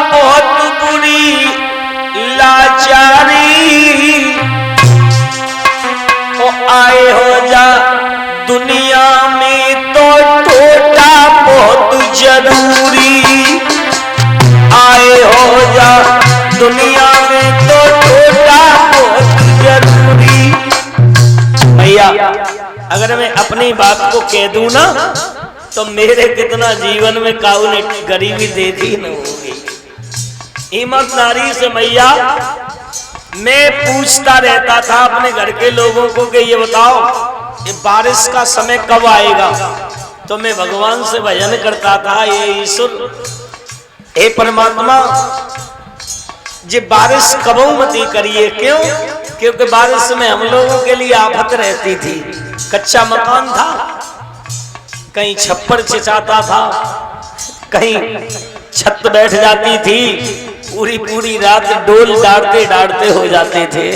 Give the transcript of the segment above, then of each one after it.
बहुत बुरी लाचारी, ओ आए हो जा दुनिया में तो टोटा बहुत जरूरी, आए हो जा दुनिया में तो टोटा बहुत जरूरी। भैया अगर मैं अपनी बात को कह दूं ना तो मेरे कितना जीवन में काऊ ने गरीबी देखी न होगी। ईमानदारी से भैया मैं पूछता रहता था अपने घर के लोगों को कि ये बताओ ये बारिश का समय कब आएगा, तो मैं भगवान से भजन करता था, ये ईश्वर हे परमात्मा जी बारिश कबो मती करिए। क्यों? क्योंकि बारिश में हम लोगों के लिए आफत रहती थी। कच्चा मकान था, कहीं छप्पर चिचाता था, कहीं छत बैठ जाती थी, पूरी पूरी रात डोल डांटते डांटते हो जाते थे।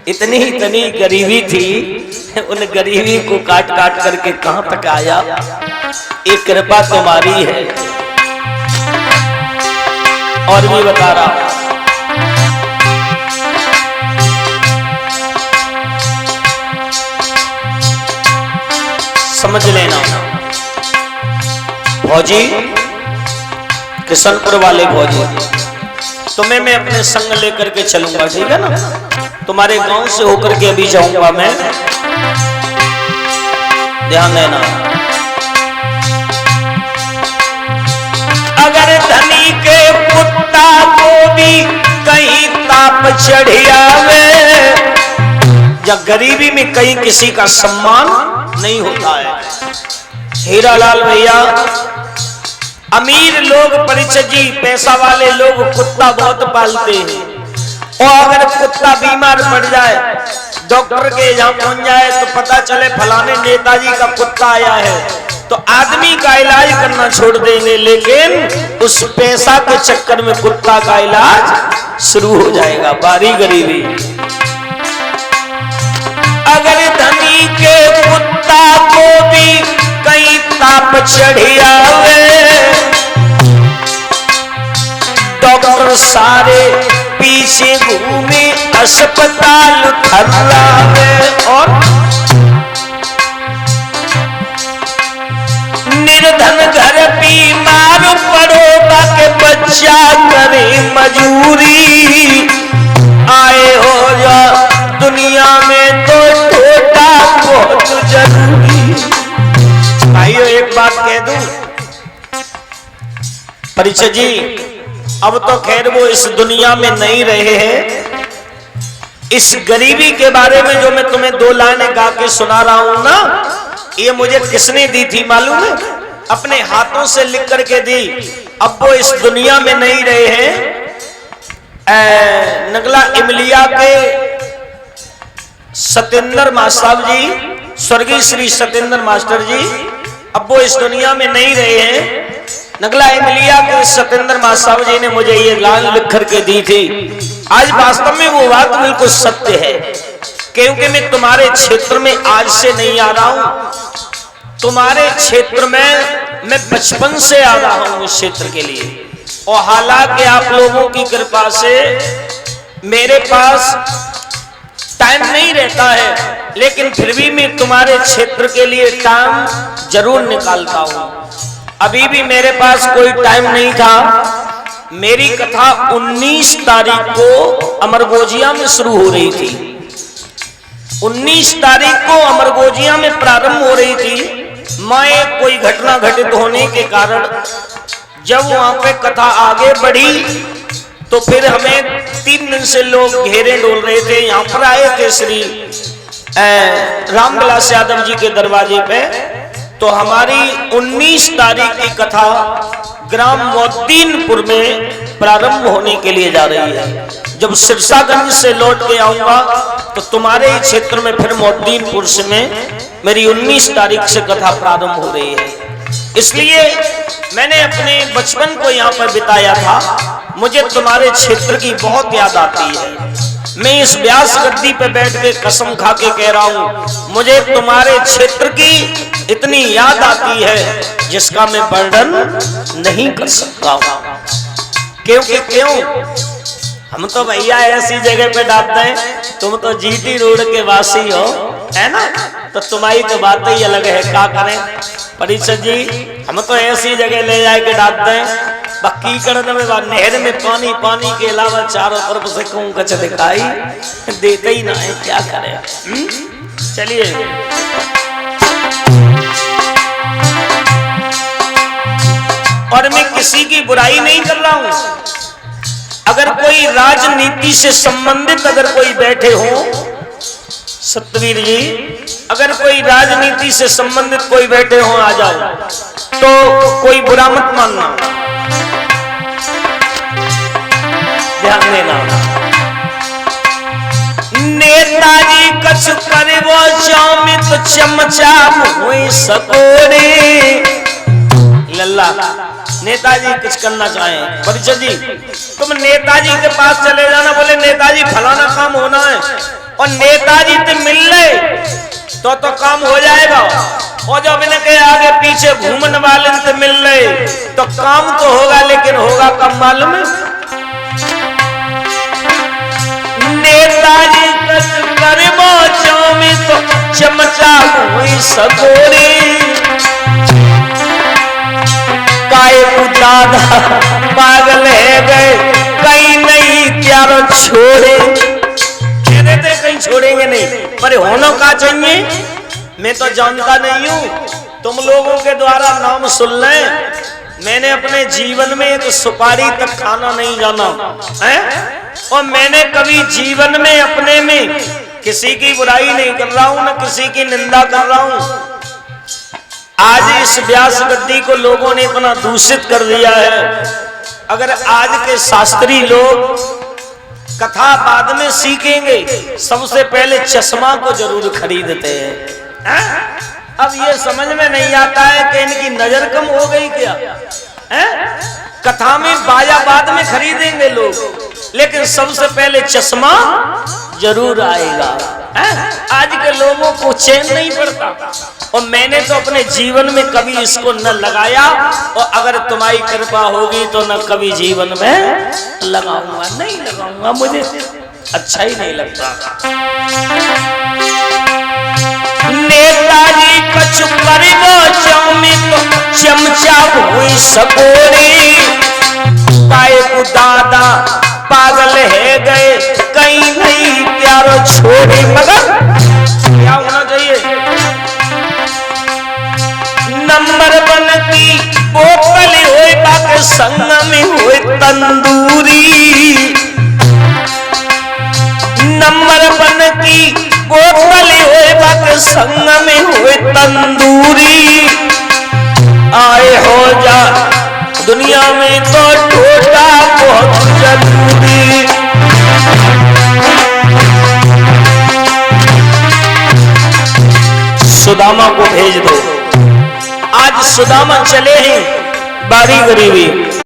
इतनी गरीबी थी, उन गरीबी को काट काट करके कहां तक आया। एक कृपा तुम्हारी है। और भी बता रहा, समझ लेना भौजी, किशनपुर वाले भौजी, तुम्हें मैं अपने संग लेकर के चलूंगा, ठीक है ना? तुम्हारे गांव से होकर के अभी जाऊंगा मैं, ध्यान देना। अगर धनी के कुत्ता को भी कहीं ताप चढ़ियावे, या गरीबी में कहीं किसी का सम्मान नहीं होता है। हीरालाल भैया, अमीर लोग परिचय जी, पैसा वाले लोग कुत्ता बहुत पालते हैं, और अगर कुत्ता बीमार पड़ जाए, डॉक्टर के यहाँ पहुंच जाए तो पता चले फलाने नेताजी का कुत्ता आया है, तो आदमी का इलाज करना छोड़ देंगे, लेकिन उस पैसा के चक्कर में कुत्ता का इलाज शुरू हो जाएगा। बारी गरीबी। अगर धनी के कुत्ता को भी कहीं ताप चढ़ियावे, डॉक्टर सारे पीछे घूमे अस्पताल थर्रावे, और निर्धन घर बीमार पड़ोगा के बच्चा करे मजूरी, आए हो जा दुनिया में तो टोटा बहुत जरूरी। भाइयों एक बात कह दूं, परिचय जी अब तो खैर वो इस दुनिया में नहीं रहे हैं। इस गरीबी के बारे में जो मैं तुम्हें दो लाइनें गा के सुना रहा हूं ना, ये मुझे किसने दी थी मालूम है? अपने हाथों से लिख करके दी। अब वो इस दुनिया में नहीं रहे हैं। नगला इमलिया के सत्येंद्र मास्टर जी, स्वर्गीय श्री सत्येंद्र मास्टर जी, अब वो इस दुनिया में नहीं रहे हैं। नगला इमलिया के सत्येंद्र मास्टर जी ने मुझे ये लाइन लिख करके दी थी। आज वास्तव में वो बात बिल्कुल सत्य है, क्योंकि मैं तुम्हारे क्षेत्र में आज से नहीं आ रहा हूं, तुम्हारे क्षेत्र में मैं बचपन से आ रहा हूं इस क्षेत्र के लिए। और हालांकि आप लोगों की कृपा से मेरे पास टाइम नहीं रहता है, लेकिन फिर भी मैं तुम्हारे क्षेत्र के लिए टाइम जरूर निकालता हूं। अभी भी मेरे पास कोई टाइम नहीं था। मेरी कथा 19 तारीख को अमरगोजिया में शुरू हो रही थी। 19 तारीख को अमरगोजिया में प्रारंभ हो रही थी। मैं कोई घटना घटित होने के कारण जब वहां पे कथा आगे बढ़ी तो फिर हमें 3 दिन से लोग घेरे डोल रहे थे। यहाँ पर आए थे श्री रामविलास यादव जी के दरवाजे पे, तो हमारी 19 तारीख की कथा ग्राम मोतीनपुर में प्रारंभ होने के लिए जा रही है। जब सिरसागंज से लौट के आऊंगा तो तुम्हारे ही क्षेत्र में फिर मोतीनपुर से में मेरी 19 तारीख से कथा प्रारंभ हो रही है। इसलिए मैंने अपने बचपन को यहाँ पर बिताया था। मुझे तुम्हारे क्षेत्र की बहुत याद आती है। मैं इस व्यास गद्दी पे बैठ के कसम खा के कह रहा हूँ, मुझे तुम्हारे क्षेत्र की इतनी याद आती है जिसका मैं वर्णन नहीं कर सकता हूँ। क्यों हम तो भैया ऐसी जगह पे डालते हैं, तुम तो जीटी रोड के वासी हो, है ना, तो तुम्हारी तो बात ही अलग है। क्या करें परिषद जी, हम तो ऐसी जगह ले जाके डालते हैं, बाकी करने में नहर में पानी के अलावा चारों तरफ से कहूँ कच दिखाई देते ही ना है, क्या करें। चलिए और मैं किसी की बुराई नहीं कर रहा हूं। अगर कोई राजनीति से संबंधित अगर कोई बैठे हो, सतवीर जी, अगर कोई राजनीति से संबंधित कोई बैठे हो आ जाओ, तो कोई बुरा मत मानना, ध्यान देना। नेताजी कछ करे वो चामित चमचा हुई सकोरे। लल्ला नेताजी कुछ करना चाहे, परिषद जी तुम नेताजी के पास चले जाना, बोले नेताजी फलाना काम होना है, और नेताजी से मिल ले तो काम हो जाएगा, और जब इनके आगे पीछे घूमने वाले से मिल ले तो काम तो होगा, लेकिन होगा कब मालूम है। नेताजी कस करमो चामी तो चमचा हुई सकोरी, दादा पागल है गए कहीं नहीं प्यारो छोड़े। कहते थे कहीं छोड़ेंगे नहीं, पर होना क्या चाहिए मैं तो जानता नहीं हूँ, तुम लोगों के द्वारा नाम सुन लें। मैंने अपने जीवन में एक सुपारी तक खाना नहीं जाना है, और मैंने कभी जीवन में अपने में किसी की बुराई नहीं कर रहा हूँ, न किसी की निंदा कर रहा हूँ। आज इस व्यास गद्दी को लोगों ने इतना दूषित कर दिया है। अगर आज के शास्त्री लोग कथा बाद में सीखेंगे, सबसे पहले चश्मा को जरूर खरीदते हैं। अब ये समझ में नहीं आता है कि इनकी नजर कम हो गई क्या है? कथा में बाजा बाद में खरीदेंगे लोग, लेकिन सबसे पहले चश्मा जरूर आएगा। आज के लोगों को चैन नहीं पड़ता, और मैंने तो अपने जीवन में कभी इसको न लगाया, और अगर तुम्हारी कृपा होगी तो न कभी जीवन में लगाऊंगा, नहीं लगाऊंगा, मुझे अच्छा ही नहीं लगता। नेताजी कछु करिबो चामी तो चमचा हुई सकोरी, पाए को दादा पागल है गए कहीं नहीं प्यारो छोड़ी। मगर क्या होना चाहिए, नंबर 1 की बोतल होए बाके संग में होए तंदूरी, नंबर 1 की बोतल होए बाके संग में होए तंदूरी। आए हो जा दुनिया में तो टोटा बहुत जरूरी। सुदामा को भेज दो, आज सुदामा चले हैं बारी गरीबी।